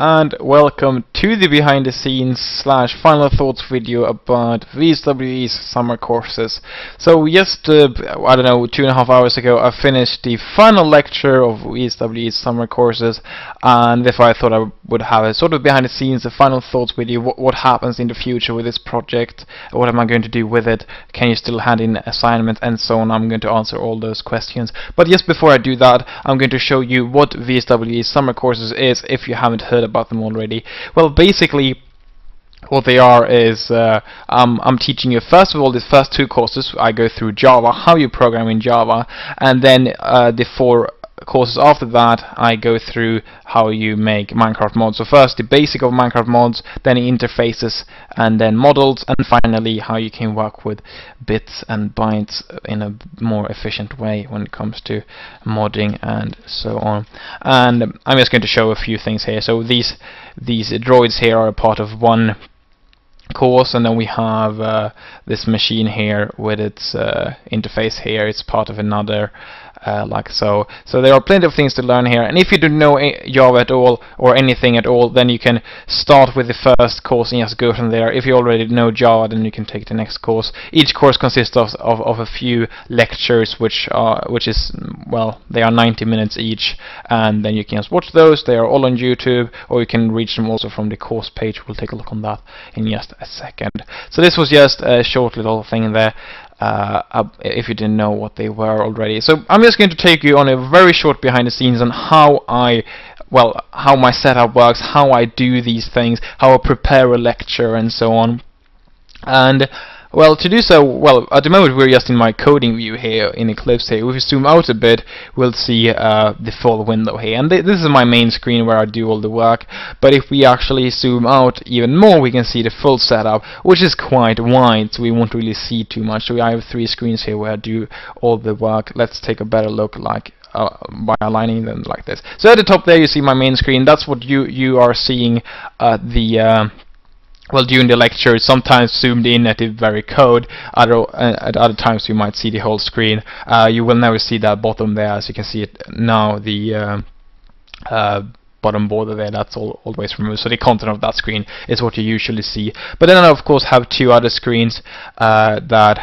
and welcome to the behind the scenes slash final thoughts video about Vswe's summer courses. So just I don't know, 2.5 hours ago I finished the final lecture of Vswe's summer courses, and therefore I thought I would have a sort of behind the scenes, a final thoughts video. What happens in the future with this project? What am I going to do with it? Can you still hand in assignments and so on? I'm going to answer all those questions. But just before I do that, I'm going to show you what Vswe's summer courses is, if you haven't heard about them already. Well, basically what they are is I'm teaching you first of all these first two courses. I go through Java, how you program in Java, and then the 4 courses after that I go through how you make Minecraft mods. So first the basic of Minecraft mods, then the interfaces, and then models, and finally how you can work with bits and bytes in a more efficient way when it comes to modding and so on. And I'm just going to show a few things here. So these droids here are a part of one course, and then we have this machine here with its interface here. It's part of another, like so. So there are plenty of things to learn here, and if you don't know Java at all or anything at all, then you can start with the first course and just go from there. If you already know Java, then you can take the next course. Each course consists of a few lectures, which is, well, they are 90 minutes each, and then you can just watch those. They are all on YouTube, or you can reach them also from the course page. We'll take a look on that in just a second. So this was just a short little thing there, if you didn't know what they were already. So I'm just going to take you on a very short behind the scenes on how how my setup works, how I do these things, how I prepare a lecture, and so on. And well, to do so, well, at the moment we're just in my coding view here in Eclipse here. If we zoom out a bit, we'll see the full window here, and this is my main screen where I do all the work. But if we actually zoom out even more, we can see the full setup, which is quite wide, so we won't really see too much. So I have 3 screens here where I do all the work. Let's take a better look, like by aligning them like this. So at the top there you see my main screen. That's what you are seeing well, during the lecture. Sometimes zoomed in at the very code. At other times you might see the whole screen. You will never see that bottom there, as you can see it now. The bottom border there, that's always removed. So the content of that screen is what you usually see. But then I of course have 2 other screens that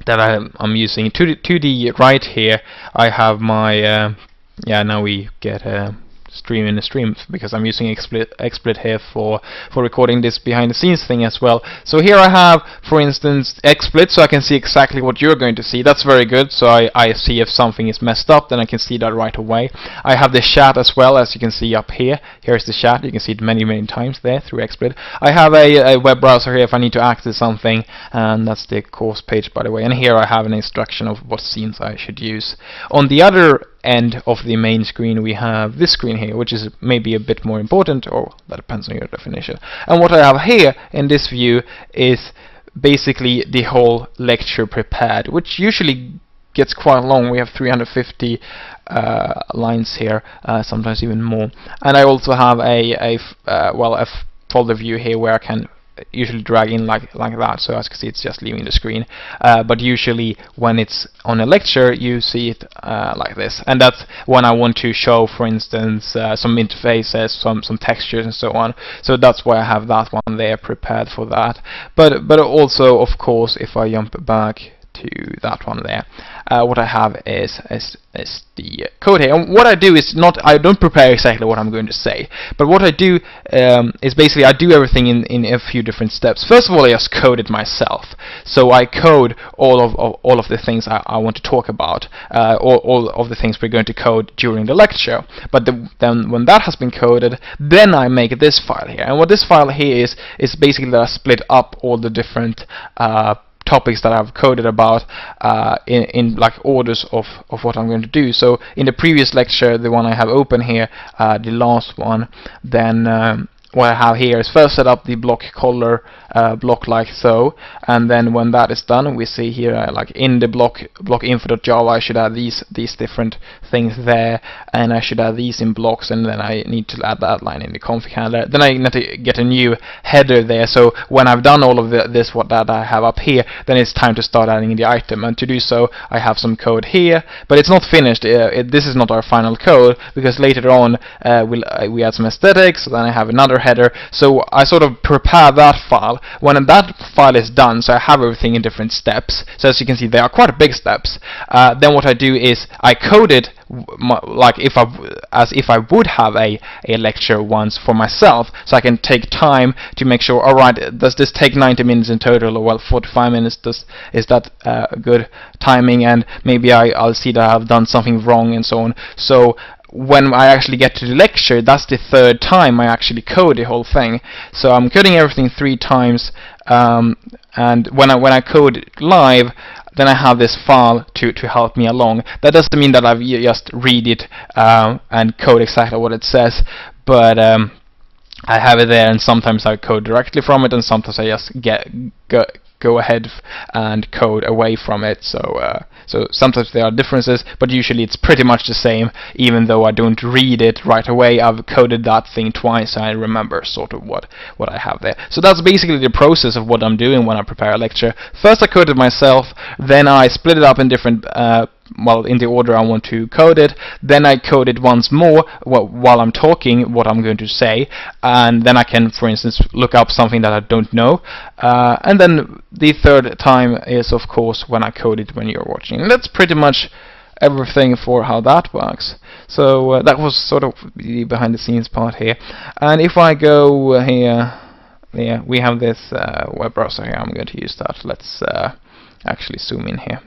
I'm using. To the right here I have my yeah, now we get stream in the stream, because I'm using XSplit here for recording this behind the scenes thing as well. So here I have, for instance, XSplit, so I can see exactly what you're going to see. That's very good. So I see if something is messed up, then I can see that right away. I have the chat as well, as you can see up here. Here's the chat. You can see it many times there through XSplit. I have a web browser here if I need to access something, and that's the course page, by the way. And here I have an instruction of what scenes I should use. On the other end of the main screen we have this screen here, which is maybe a bit more important, or that depends on your definition. And what I have here in this view is basically the whole lecture prepared, which usually gets quite long. We have 350 lines here, sometimes even more. And I also have a folder view here where I can usually drag in like that. So as you can see, it's just leaving the screen, but usually when it's on a lecture you see it like this, and that's when I want to show, for instance, some interfaces, some textures and so on. So that's why I have that one there prepared for that. But also, of course, if I jump back to that one there, what I have is the code here. And what I do is I don't prepare exactly what I'm going to say, but what I do is basically I do everything in a few different steps. First of all, I just code it myself. So I code all of the things I want to talk about, all of the things we're going to code during the lecture. But then when that has been coded, then I make this file here. And what this file here is basically that I split up all the different topics that I've coded about in like orders of what I'm going to do. So in the previous lecture, the one I have open here, the last one, then what I have here is first set up the block color block like so, and then when that is done, we see here like in the block info.java, I should add these different things there, and I should add these in blocks, and then I need to add that line in the config handler. Then I need to get a new header there, so when I've done all of what I have up here, then it's time to start adding the item. And to do so, I have some code here, but it's not finished. This is not our final code, because later on we add some aesthetics, then I have another header, so I sort of prepare that file. When that file is done, so I have everything in different steps, so as you can see they are quite big steps, then what I do is I code it like as if I would have a lecture once for myself, so I can take time to make sure, alright, does this take 90 minutes in total, or well 45 minutes, is that good timing, and maybe I'll see that I've done something wrong and so on. So when I actually get to the lecture, that's the third time I actually code the whole thing. So I'm coding everything 3 times, and when I code live, then I have this file to help me along. That doesn't mean that I've just read it and code exactly what it says, but I have it there, and sometimes I code directly from it, and sometimes I just go ahead and code away from it. So sometimes there are differences, but usually it's pretty much the same, even though I don't read it right away. I've coded that thing twice, and I remember sort of what I have there. So that's basically the process of what I'm doing when I prepare a lecture. First I code it myself, then I split it up in different well, in the order I want to code it, then I code it once more while I'm talking what I'm going to say, and then I can, for instance, look up something that I don't know, and then the third time is of course when I code it when you're watching. And that's pretty much everything for how that works. So that was sort of the behind the scenes part here. And if I go here, yeah, we have this web browser here. I'm going to use that. Let's actually zoom in here.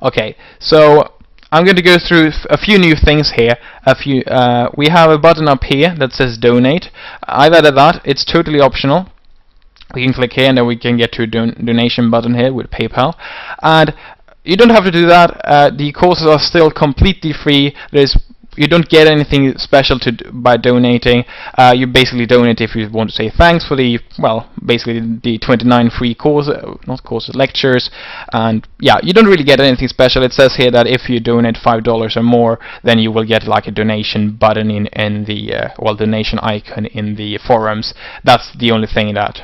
Okay, so I'm going to go through a few new things here. We have a button up here that says donate. I've added that. It's totally optional. We can click here, and then we can get to a donation button here with PayPal. And you don't have to do that. The courses are still completely free. You don't get anything special by donating. You basically donate if you want to say thanks for the, well, basically the 29 free lectures, and yeah, you don't really get anything special. It says here that if you donate $5 or more, then you will get like a donation button in the well, donation icon in the forums. That's the only thing that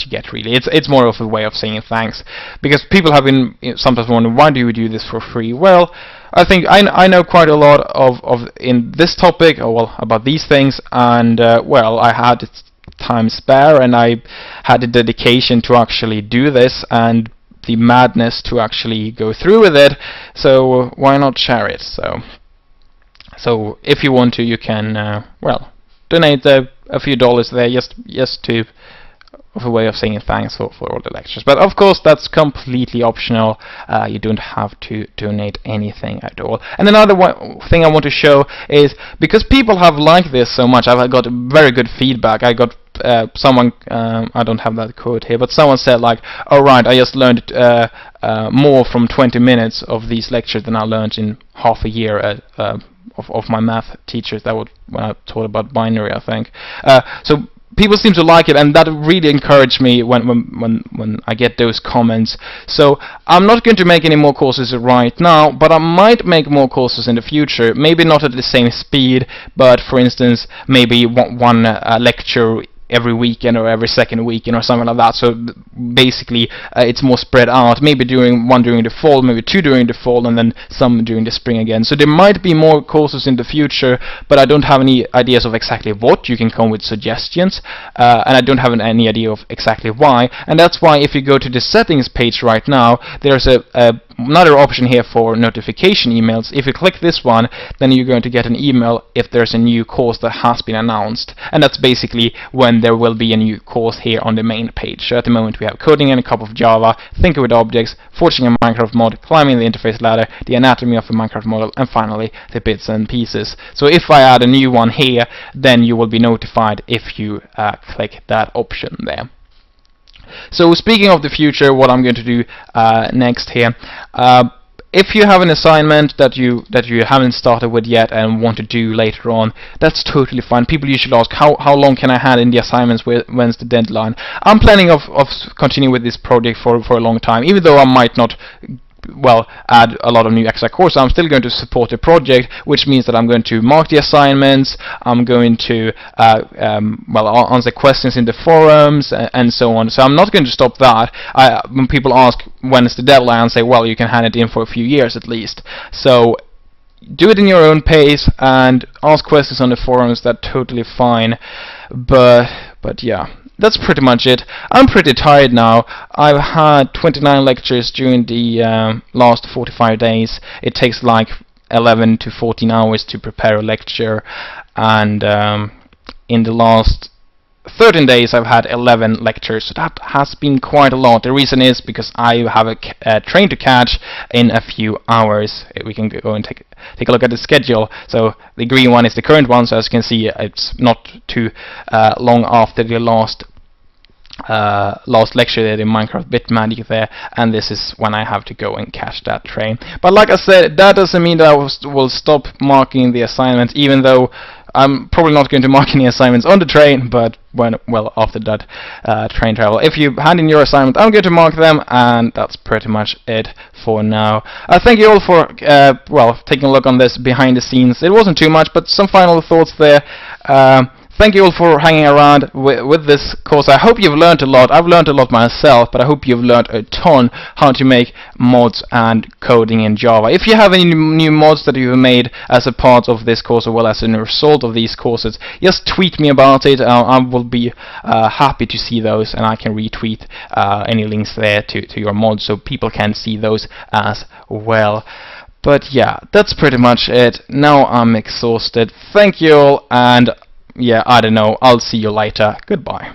you get really. It's more of a way of saying thanks, because people have been sometimes wondering, why do you do this for free? Well, I think I know quite a lot of in this topic, or well, about these things, and well, I had time spare, and I had the dedication to actually do this, and the madness to actually go through with it. So why not share it? So if you want to, you can well, donate a few dollars there, just to of a way of saying thanks for all the lectures. But of course that's completely optional. You don't have to donate anything at all. And another thing I want to show is, because people have liked this so much, I've got very good feedback. I got someone, I don't have that quote here, but someone said like, alright, I just learned more from 20 minutes of these lectures than I learned in half a year of my math teachers. That was when I taught about binary, I think. So people seem to like it, and that really encouraged me when I get those comments. So I'm not going to make any more courses right now, but I might make more courses in the future. Maybe not at the same speed, but for instance, maybe one lecture every weekend or every second weekend or something like that. So basically it's more spread out, maybe one during the fall, maybe 2 during the fall, and then some during the spring again. So there might be more courses in the future, but I don't have any ideas of exactly what. You can come with suggestions, and I don't have any idea of exactly why. And that's why if you go to the settings page right now, there's another option here for notification emails. If you click this one, then you're going to get an email if there's a new course that has been announced, and that's basically when there will be a new course here on the main page. So at the moment we have coding and a cup of Java, thinking with objects, forging a Minecraft mod, climbing the interface ladder, the anatomy of a Minecraft model, and finally the bits and pieces. So if I add a new one here, then you will be notified if you click that option there. So speaking of the future, what I'm going to do next here, if you have an assignment that you haven't started with yet and want to do later on, that's totally fine. People usually ask, how long can I hand in the assignments, when's the deadline? I'm planning of continuing with this project for a long time, even though I might not add a lot of new extra courses. I'm still going to support the project, which means that I'm going to mark the assignments, I'm going to answer questions in the forums, and so on. So I'm not going to stop that. When people ask when is the deadline, I say, well, you can hand it in for a few years at least. So do it in your own pace and ask questions on the forums. That's totally fine. But yeah, that's pretty much it. I'm pretty tired now. I've had 29 lectures during the last 45 days. It takes like 11 to 14 hours to prepare a lecture, and in the last 13 days I've had 11 lectures, so that has been quite a lot. The reason is because I have a train to catch in a few hours. We can go and take a look at the schedule. So the green one is the current one, so as you can see it's not too long after the last lecture there, the Minecraft Bit Magic there, and this is when I have to go and catch that train. But like I said, that doesn't mean that I will stop marking the assignments, even though I'm probably not going to mark any assignments on the train, but after that train travel. If you hand in your assignment, I'm going to mark them, and that's pretty much it for now. Thank you all for taking a look on this behind the scenes. It wasn't too much, but some final thoughts there. Thank you all for hanging around with this course. I hope you've learned a lot. I've learned a lot myself, but I hope you've learned a ton how to make mods and coding in Java. If you have any new mods that you've made as a part of this course, or as a result of these courses, just tweet me about it. I will be happy to see those, and I can retweet any links there to your mods, so people can see those as well. But yeah, that's pretty much it. Now I'm exhausted. Thank you all, and yeah, I don't know. I'll see you later. Goodbye.